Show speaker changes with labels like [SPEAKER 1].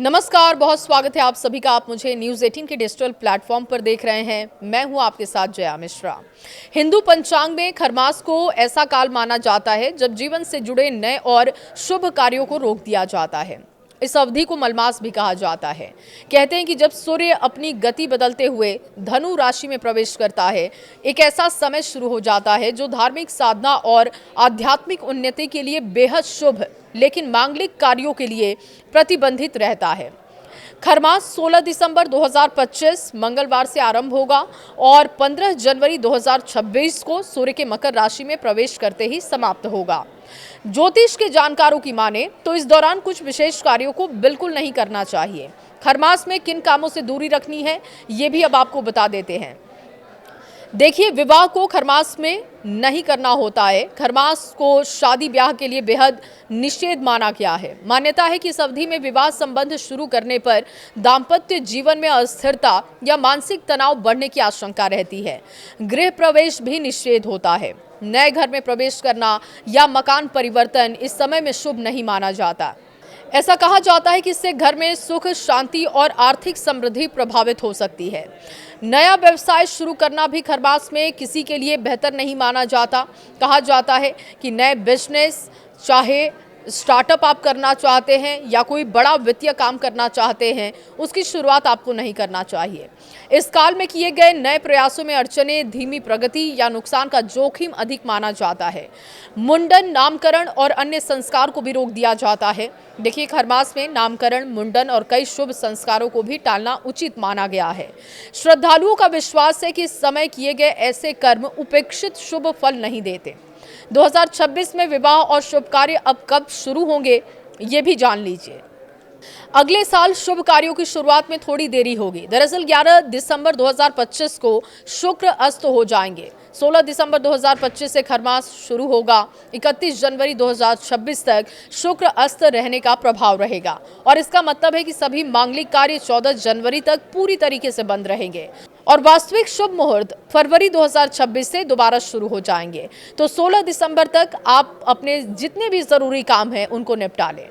[SPEAKER 1] नमस्कार, बहुत स्वागत है आप सभी का। आप मुझे न्यूज़ 18 के डिजिटल प्लेटफॉर्म पर देख रहे हैं। मैं हूं आपके साथ जया मिश्रा। हिंदू पंचांग में खरमास को ऐसा काल माना जाता है जब जीवन से जुड़े नए और शुभ कार्यों को रोक दिया जाता है। इस अवधि को मलमास भी कहा जाता है। कहते हैं कि जब सूर्य अपनी गति बदलते हुए धनु राशि में प्रवेश करता है, एक ऐसा समय शुरू हो जाता है जो धार्मिक साधना और आध्यात्मिक उन्नति के लिए बेहद शुभ लेकिन मांगलिक कार्यों के लिए प्रतिबंधित रहता है। खरमास 16 दिसंबर 2025 मंगलवार से आरंभ होगा और 15 जनवरी 2026 को सूर्य के मकर राशि में प्रवेश करते ही समाप्त होगा। ज्योतिष के जानकारों की माने तो इस दौरान कुछ विशेष कार्यों को बिल्कुल नहीं करना चाहिए। खरमास में किन कामों से दूरी रखनी है, ये भी अब आपको बता देते हैं। देखिए, विवाह को खरमास में नहीं करना होता है। खरमास को शादी ब्याह के लिए बेहद निषेध माना गया है। मान्यता है कि इस अवधि में विवाह संबंध शुरू करने पर दाम्पत्य जीवन में अस्थिरता या मानसिक तनाव बढ़ने की आशंका रहती है। गृह प्रवेश भी निषेध होता है। नए घर में प्रवेश करना या मकान परिवर्तन इस समय में शुभ नहीं माना जाता। ऐसा कहा जाता है कि इससे घर में सुख, शांति और आर्थिक समृद्धि प्रभावित हो सकती है। नया व्यवसाय शुरू करना भी खरमास में किसी के लिए बेहतर नहीं माना जाता। कहा जाता है कि नए बिजनेस, चाहे स्टार्टअप आप करना चाहते हैं या कोई बड़ा वित्तीय काम करना चाहते हैं, उसकी शुरुआत आपको नहीं करना चाहिए। इस काल में किए गए नए प्रयासों में अड़चने, धीमी प्रगति या नुकसान का जोखिम अधिक माना जाता है। मुंडन, नामकरण और अन्य संस्कार को भी रोक दिया जाता है। देखिए, खरमास में नामकरण, मुंडन और कई शुभ संस्कारों को भी टालना उचित माना गया है। श्रद्धालुओं का विश्वास है कि इस समय किए गए ऐसे कर्म उपेक्षित शुभ फल नहीं देते। 2026 में विवाह और शुभ कार्य अब कब शुरू होंगे, ये भी जान लीजिए। अगले साल शुभ कार्यों की शुरुआत में थोड़ी देरी होगी। दरअसल 11 दिसंबर 2025 को शुक्र अस्त हो जाएंगे। 16 दिसंबर 2025 से खरमास शुरू होगा। 31 जनवरी 2026 तक शुक्र अस्त रहने का प्रभाव रहेगा और इसका मतलब है कि सभी मांगलिक कार्य 14 जनवरी तक पूरी तरीके से बंद रहेंगे और वास्तविक शुभ मुहूर्त फरवरी 2026 से दोबारा शुरू हो जाएंगे। तो 16 दिसंबर तक आप अपने जितने भी जरूरी काम हैं उनको निपटा लें।